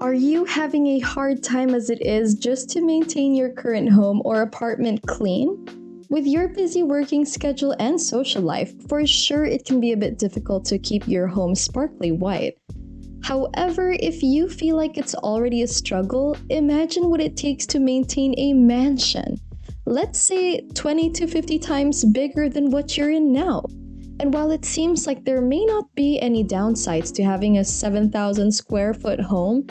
Are you having a hard time as it is just to maintain your current home or apartment clean? With your busy working schedule and social life, for sure it can be a bit difficult to keep your home sparkly white. However, if you feel like it's already a struggle, imagine what it takes to maintain a mansion. Let's say 20 to 50 times bigger than what you're in now. And while it seems like there may not be any downsides to having a 7,000 square foot home,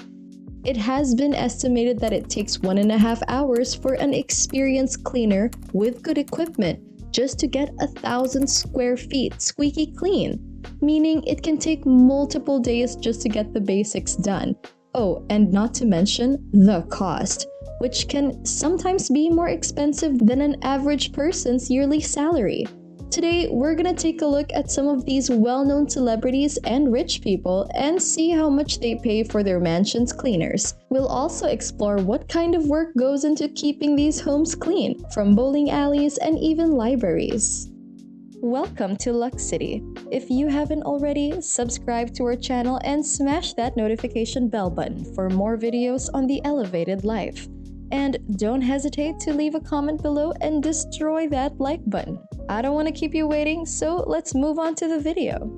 it has been estimated that it takes 1.5 hours for an experienced cleaner with good equipment just to get 1,000 square feet squeaky clean, meaning it can take multiple days just to get the basics done. Oh, and not to mention the cost, which can sometimes be more expensive than an average person's yearly salary. Today, we're gonna take a look at some of these well-known celebrities and rich people and see how much they pay for their mansion's cleaners. We'll also explore what kind of work goes into keeping these homes clean, from bowling alleys and even libraries. Welcome to Lux City. If you haven't already, subscribe to our channel and smash that notification bell button for more videos on the elevated life. And don't hesitate to leave a comment below and destroy that like button. I don't want to keep you waiting, so let's move on to the video.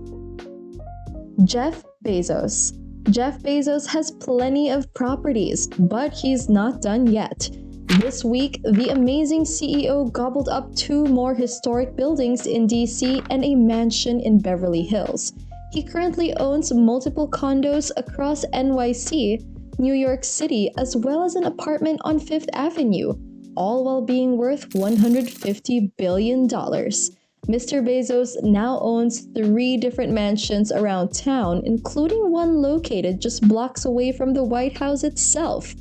Jeff Bezos. Jeff Bezos has plenty of properties, but he's not done yet. This week, the amazing CEO gobbled up 2 more historic buildings in DC and a mansion in Beverly Hills. He currently owns multiple condos across NYC, New York City, as well as an apartment on 5th Avenue, all while being worth $150 billion. Mr. Bezos now owns 3 different mansions around town, including one located just blocks away from the White House itself.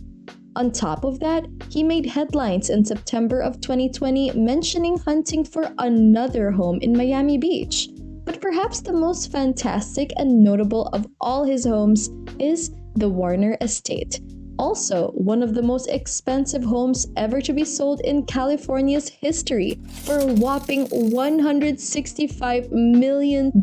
On top of that, he made headlines in September of 2020 mentioning hunting for another home in Miami Beach. But perhaps the most fantastic and notable of all his homes is the Warner Estate. Also, one of the most expensive homes ever to be sold in California's history for a whopping $165 million.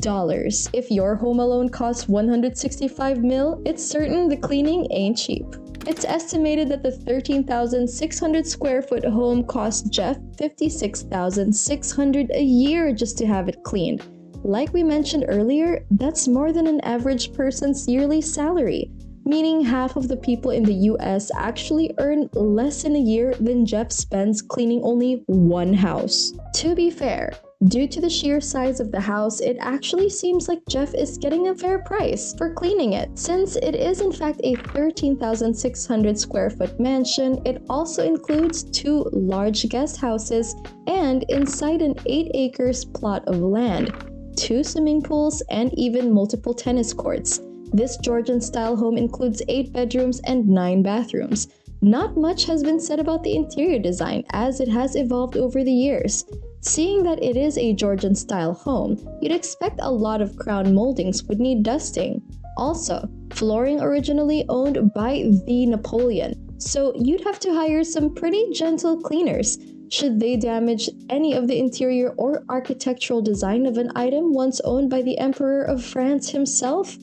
If your home alone costs $165 million, it's certain the cleaning ain't cheap. It's estimated that the 13,600 square foot home cost Jeff $56,600 a year just to have it cleaned. Like we mentioned earlier, that's more than an average person's yearly salary, meaning half of the people in the US actually earn less in a year than Jeff spends cleaning only one house. To be fair, due to the sheer size of the house, it actually seems like Jeff is getting a fair price for cleaning it. Since it is in fact a 13,600 square foot mansion, it also includes 2 large guest houses and inside an 8 acres plot of land, 2 swimming pools, and even multiple tennis courts. This Georgian-style home includes 8 bedrooms and 9 bathrooms. Not much has been said about the interior design as it has evolved over the years. Seeing that it is a Georgian-style home, you'd expect a lot of crown moldings would need dusting. Also, flooring originally owned by the Napoleon, so you'd have to hire some pretty gentle cleaners should they damage any of the interior or architectural design of an item once owned by the Emperor of France himself.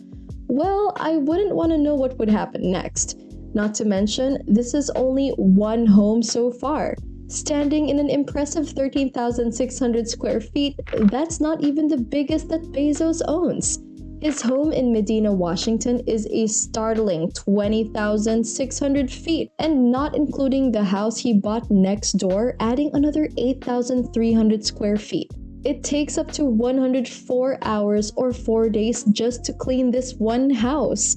Well, I wouldn't want to know what would happen next. Not to mention, this is only one home so far. Standing in an impressive 13,600 square feet, that's not even the biggest that Bezos owns. His home in Medina, Washington is a startling 20,600 feet, and not including the house he bought next door, adding another 8,300 square feet. It takes up to 104 hours or 4 days just to clean this one house.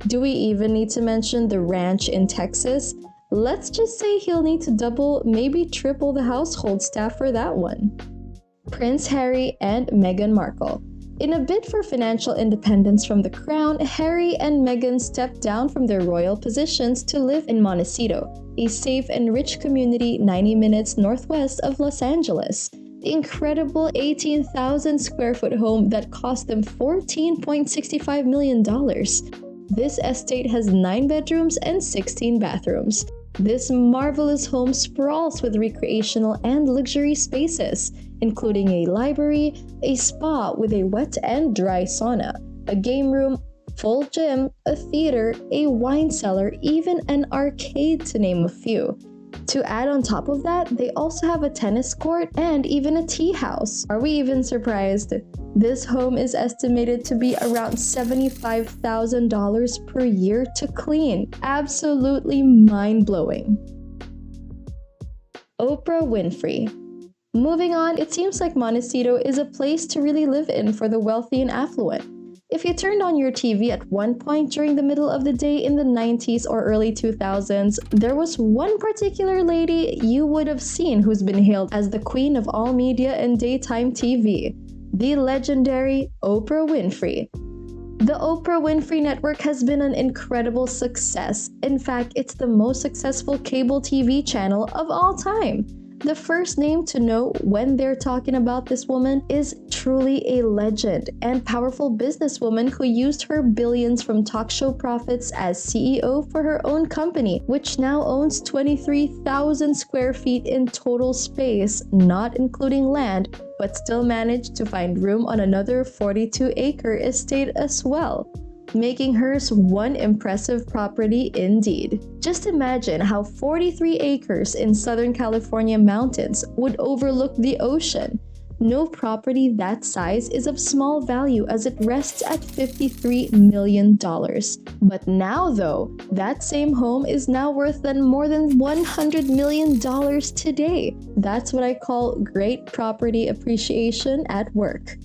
Do we even need to mention the ranch in Texas? Let's just say he'll need to double, maybe triple the household staff for that one. Prince Harry and Meghan Markle. In a bid for financial independence from the crown, Harry and Meghan stepped down from their royal positions to live in Montecito, a safe and rich community 90 minutes northwest of Los Angeles. The incredible 18,000 square foot home that cost them $14.65 million. This estate has 9 bedrooms and 16 bathrooms. This marvelous home sprawls with recreational and luxury spaces, including a library, a spa with a wet and dry sauna, a game room, full gym, a theater, a wine cellar, even an arcade to name a few. To add on top of that, they also have a tennis court and even a tea house. Are we even surprised? This home is estimated to be around $75,000 per year to clean. Absolutely mind-blowing. Oprah Winfrey. Moving on, it seems like Montecito is a place to really live in for the wealthy and affluent. If you turned on your TV at one point during the middle of the day in the 90s or early 2000s, there was one particular lady you would have seen who's been hailed as the queen of all media and daytime TV, the legendary Oprah Winfrey. The Oprah Winfrey Network has been an incredible success. In fact, it's the most successful cable TV channel of all time. The first name to know when they're talking about this woman is truly a legend and powerful businesswoman who used her billions from talk show profits as CEO for her own company, which now owns 23,000 square feet in total space, not including land, but still managed to find room on another 42-acre estate as well, making hers one impressive property indeed. Just imagine how 43 acres in Southern California mountains would overlook the ocean. No property that size is of small value as it rests at $53 million. But now though, that same home is now worth more than $100 million today. That's what I call great property appreciation at work.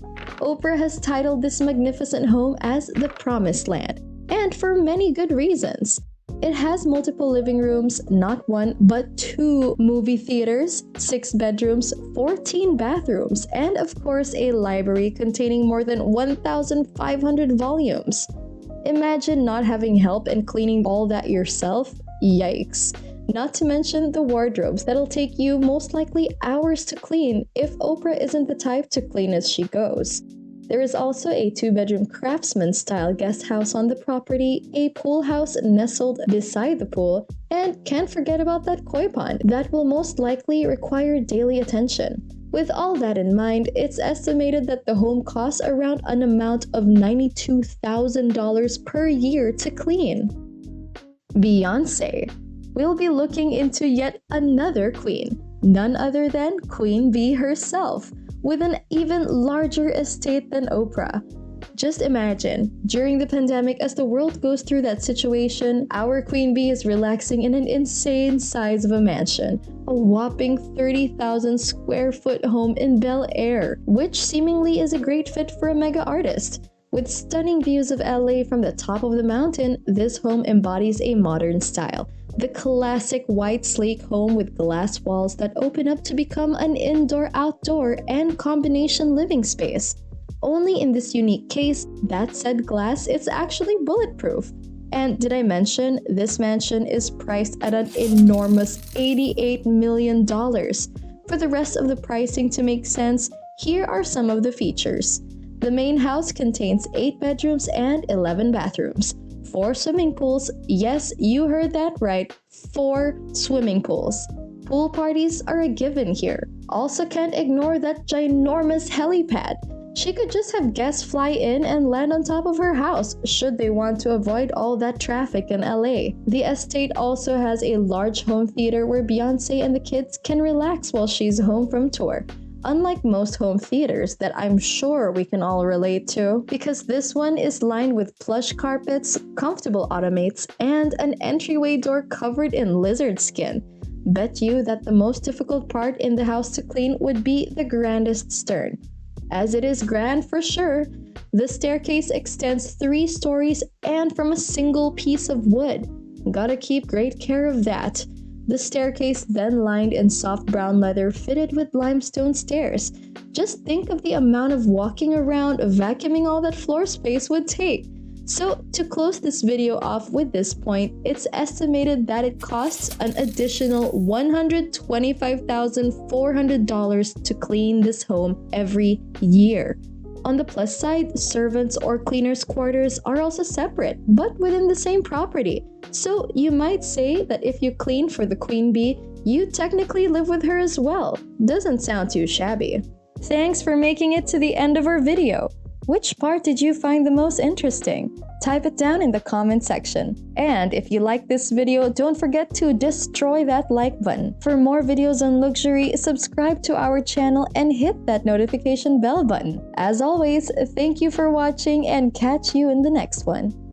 Oprah has titled this magnificent home as the Promised Land, and for many good reasons. It has multiple living rooms, not one, but 2 movie theaters, 6 bedrooms, 14 bathrooms, and of course a library containing more than 1,500 volumes. Imagine not having help and cleaning all that yourself. Yikes. Not to mention the wardrobes that'll take you most likely hours to clean if Oprah isn't the type to clean as she goes. There is also a 2-bedroom craftsman-style guest house on the property, a pool house nestled beside the pool, and can't forget about that koi pond that will most likely require daily attention. With all that in mind, it's estimated that the home costs around an amount of $92,000 per year to clean. Beyoncé. We'll be looking into yet another queen, none other than Queen Bee herself, with an even larger estate than Oprah. Just imagine, during the pandemic as the world goes through that situation, our Queen Bee is relaxing in an insane size of a mansion, a whopping 30,000 square foot home in Bel Air, which seemingly is a great fit for a mega artist. With stunning views of LA from the top of the mountain, this home embodies a modern style. The classic white sleek home with glass walls that open up to become an indoor-outdoor and combination living space. Only in this unique case, that said glass is actually bulletproof. And did I mention, this mansion is priced at an enormous $88 million. For the rest of the pricing to make sense, here are some of the features. The main house contains 8 bedrooms and 11 bathrooms. 4 swimming pools. Yes, you heard that right. 4 swimming pools. Pool parties are a given here. Also can't ignore that ginormous helipad. She could just have guests fly in and land on top of her house, should they want to avoid all that traffic in LA. The estate also has a large home theater where Beyoncé and the kids can relax while she's home from tour. Unlike most home theaters that I'm sure we can all relate to, because this one is lined with plush carpets, comfortable automates, and an entryway door covered in lizard skin. Bet you that the most difficult part in the house to clean would be the grandest stern. As it is grand for sure, the staircase extends 3 stories and from a single piece of wood. Gotta keep great care of that. The staircase then lined in soft brown leather fitted with limestone stairs. Just think of the amount of walking around, vacuuming all that floor space would take. So to close this video off with this point, it's estimated that it costs an additional $125,400 to clean this home every year. On the plus side, servants or cleaners' quarters are also separate, but within the same property. So you might say that if you clean for the Queen Bee, you technically live with her as well. Doesn't sound too shabby. Thanks for making it to the end of our video. Which part did you find the most interesting? Type it down in the comment section. And if you like this video, don't forget to destroy that like button. For more videos on luxury, subscribe to our channel and hit that notification bell button. As always, thank you for watching and catch you in the next one.